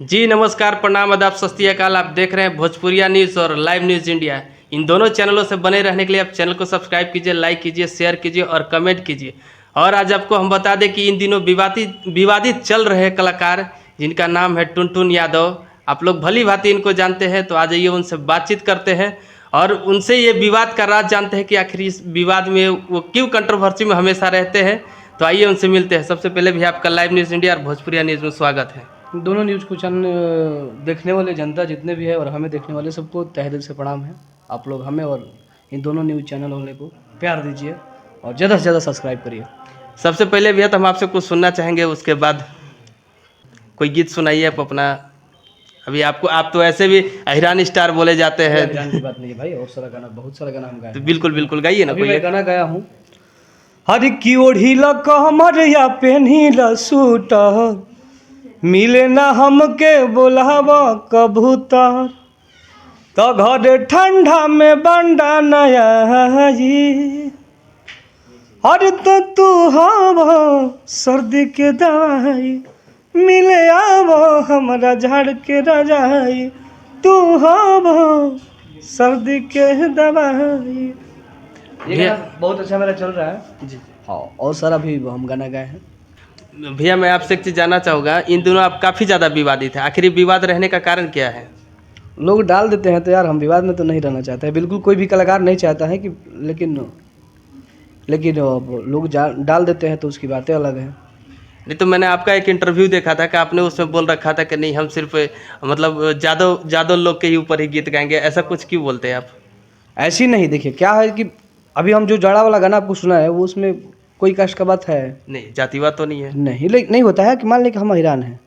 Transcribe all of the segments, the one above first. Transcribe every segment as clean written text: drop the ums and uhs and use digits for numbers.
जी नमस्कार, प्रणाम, आदाब, सत श्री अकाल। आप देख रहे हैं भोजपुरिया न्यूज़ और लाइव न्यूज़ इंडिया। इन दोनों चैनलों से बने रहने के लिए आप चैनल को सब्सक्राइब कीजिए, लाइक कीजिए, शेयर कीजिए और कमेंट कीजिए। और आज आपको हम बता दें कि इन दिनों विवादित चल रहे कलाकार जिनका नाम है टुनटुन यादव। आप लोग भली भांति इनको जानते हैं, तो आ जाइए उनसे बातचीत करते हैं और उनसे ये विवाद का राज जानते हैं कि आखिर इस विवाद में वो क्यों कंट्रोवर्सी में हमेशा रहते हैं। तो आइए उनसे मिलते हैं। सबसे पहले भी आपका लाइव न्यूज़ इंडिया और भोजपुरिया न्यूज़ में स्वागत है। दोनों न्यूज़ को चैनल देखने वाले जनता जितने भी है और हमें देखने वाले सबको तहे दिल से प्रणाम है। आप लोग हमें और इन दोनों न्यूज़ चैनल वाले को प्यार दीजिए और ज़्यादा से ज़्यादा सब्सक्राइब करिए। सबसे पहले भैया तो हम आपसे कुछ सुनना चाहेंगे, उसके बाद कोई गीत सुनाइए आप अपना। अभी आप तो ऐसे भी अहिरान स्टार बोले जाते हैं। अभियान की बात नहीं है भाई, और सारा गाना, बहुत सारा गाना हम गाए तो हैं। बिल्कुल बिल्कुल गाइए ना। अभी कोई मैं एक गाना गाया हूँ। हर की ओढ़ी ल कमर या पेन्ही ल सूटर, मिले ना हमके बोलाव कबूतर, तो घर ठंडा में बंडा नया जी। अरे तो तू हवा सर्दी के दवाई, मिले आवो हमारा झाड़ के रजाई, तू हवा सर्दी के दवाई। ये गाना बहुत अच्छा मेरा चल रहा है जी हाँ, और सारा भी हम गाना गाए हैं। भैया, मैं आपसे एक चीज़ जानना चाहूँगा। इन दिनों आप काफ़ी ज़्यादा विवादित है, आखिर विवाद रहने का कारण क्या है? लोग डाल देते हैं तो यार हम विवाद में तो नहीं रहना चाहते हैं, बिल्कुल कोई भी कलाकार नहीं चाहता है कि लेकिन अब लोग डाल देते हैं तो उसकी बातें अलग हैं। नहीं तो मैंने आपका एक इंटरव्यू देखा था कि आपने उसमें बोल रखा था कि नहीं, हम सिर्फ मतलब जादव लोग के ही ऊपर ही गीत गाएंगे। ऐसा कुछ क्यों बोलते हैं आप? ऐसी नहीं, देखिए क्या है कि अभी हम जो जाड़ा वाला गाना आपको सुना है वो उसमें कोई कास्ट का बात है नहीं, जातिवाद तो नहीं है। नहीं, नहीं होता है कि मान लें कि हम ईरान हैं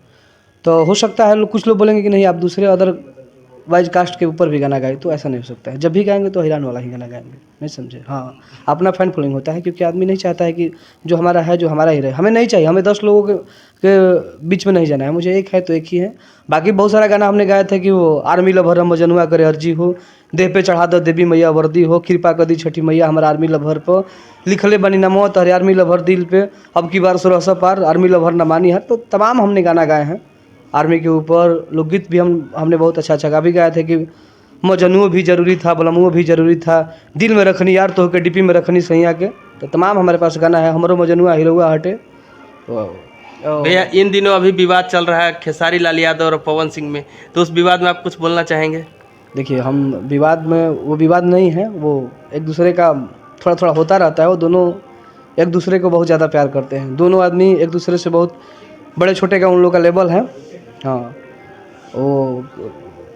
तो हो सकता है कुछ लोग बोलेंगे कि नहीं आप दूसरे अदर वाइज कास्ट के ऊपर भी गाना गाए, तो ऐसा नहीं हो सकता है। जब भी गाएंगे तो ईरान वाला ही गाना गाएंगे, नहीं समझे? हाँ, अपना फैन फॉलोइंग होता है, क्योंकि आदमी नहीं चाहता है कि जो हमारा है जो हमारा ही रहे। हमें नहीं चाहिए, हमें 10 लोगों के बीच में नहीं जाना है। मुझे एक है तो एक ही है। बाकी बहुत सारा गाना हमने गाया था कि वो आर्मी लभर हम जनुआ करे अर्जी हो, देह पे चढ़ा दो देवी मैया वर्दी हो, कृपा कर दी छठी मैया हमारा आर्मी लभर पर, लिखले बनी नमो तहरे आर्मी लभर दिल पे, अब की बार 1600 पार आर्मी लभर न मानी है। तो तमाम हमने गाना गाए हैं आर्मी के ऊपर। लोकगीत भी हमने बहुत अच्छा गा भी गाया था कि मजनुओ भी जरूरी था, बलमुओ भी जरूरी था, दिल में रखनी यार तो के डीपी में रखनी सैया के। तो तमाम हमारे पास गाना है। हमरो मजनुआ हीरोआ हटे। भैया, इन दिनों अभी विवाद चल रहा है खेसारी लाल यादव और पवन सिंह में, तो उस विवाद में आप कुछ बोलना चाहेंगे? देखिए, हम विवाद में, वो विवाद नहीं है, वो एक दूसरे का थोड़ा थोड़ा होता रहता है। वो दोनों एक दूसरे को बहुत ज़्यादा प्यार करते हैं। दोनों आदमी एक दूसरे से बहुत बड़े छोटे का उन लोग का लेवल है। हाँ, वो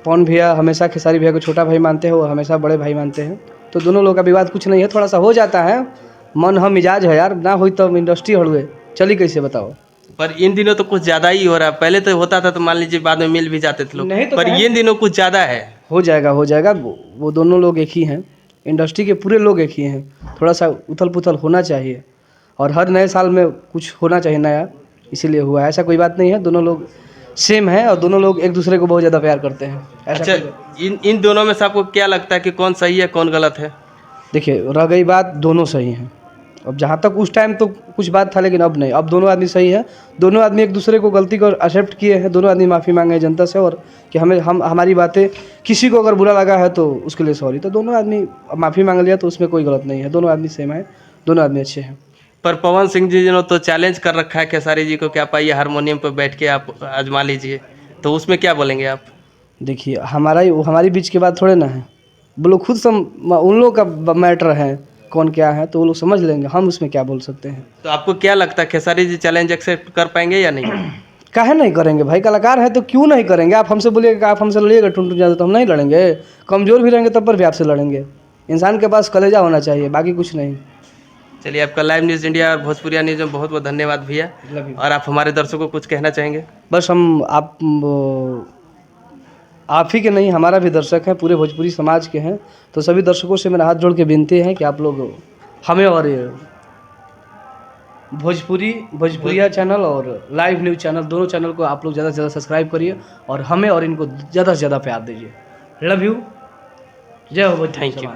पवन भैया हमेशा खेसारी भैया को छोटा भाई मानते हैं, वो हमेशा बड़े भाई मानते हैं। तो दोनों लोग का विवाद कुछ नहीं है, थोड़ा सा हो जाता है, मन हम मिजाज है यार, ना हुई तो इंडस्ट्री हड़ुए चली कैसे बताओ। पर इन दिनों तो कुछ ज़्यादा ही हो रहा है। पहले तो होता था तो मान लीजिए बाद में मिल भी जाते थे लोग, नहीं तो पर इन दिनों कुछ ज़्यादा है। हो जाएगा। वो दोनों लोग एक ही हैं, इंडस्ट्री के पूरे लोग एक ही हैं। थोड़ा सा उथल पुथल होना चाहिए और हर नए साल में कुछ होना चाहिए नया, इसीलिए हुआ है। ऐसा कोई बात नहीं है, दोनों लोग सेम है और दोनों लोग एक दूसरे को बहुत ज़्यादा प्यार करते हैं। अच्छा, इन दोनों में से आपको क्या लगता है कि कौन सही है कौन गलत है? देखिए, रह गई बात, दोनों सही हैं। अब जहाँ तक उस टाइम तो कुछ बात था, लेकिन अब नहीं, अब दोनों आदमी सही है। दोनों आदमी एक दूसरे को गलती को एक्सेप्ट किए हैं। दोनों आदमी माफ़ी मांगे हैं जनता से, और कि हमारी बातें किसी को अगर बुरा लगा है तो उसके लिए सॉरी। तो दोनों आदमी माफ़ी मांग लिया तो उसमें कोई गलत नहीं है। दोनों आदमी सेम है, दोनों आदमी अच्छे हैं। पर पवन सिंह जी ने तो चैलेंज कर रखा है खेसारी जी को कि आप आइए हारमोनियम पर बैठ के आप आजमा लीजिए, तो उसमें क्या बोलेंगे आप? देखिए, हमारी बीच की बात थोड़े ना है। वो लोग खुद उन लोग का मैटर है कौन क्या है, तो वो लोग समझ लेंगे, हम उसमें क्या बोल सकते हैं। तो आपको क्या लगता है खेसारी जी चैलेंज एक्सेप्ट कर पाएंगे या नहीं? काहे नहीं करेंगे भाई, कलाकार है तो क्यों नहीं करेंगे। आप हमसे बोलिएगा, आप हमसे लड़िएगा टुनटुन ज़्यादा, तो हम नहीं लड़ेंगे। कमज़ोर भी रहेंगे तब पर भी आपसे लड़ेंगे। इंसान के पास कलेजा होना चाहिए, बाकी कुछ नहीं। चलिए, आपका लाइव न्यूज़ इंडिया और भोजपुरिया न्यूज़ में बहुत बहुत धन्यवाद भैया। और आप हमारे दर्शकों को कुछ कहना चाहेंगे? बस हम आप ही के नहीं, हमारा भी दर्शक है, पूरे भोजपुरी समाज के हैं। तो सभी दर्शकों से मेरा हाथ जोड़ के विनती है कि आप लोग हमें और भोजपुरिया चैनल और लाइव न्यूज़ चैनल, दोनों चैनल को आप लोग ज़्यादा से ज़्यादा सब्सक्राइब करिए और हमें और इनको ज़्यादा से ज़्यादा प्यार दीजिए। लव यू, जय हो। Thank you.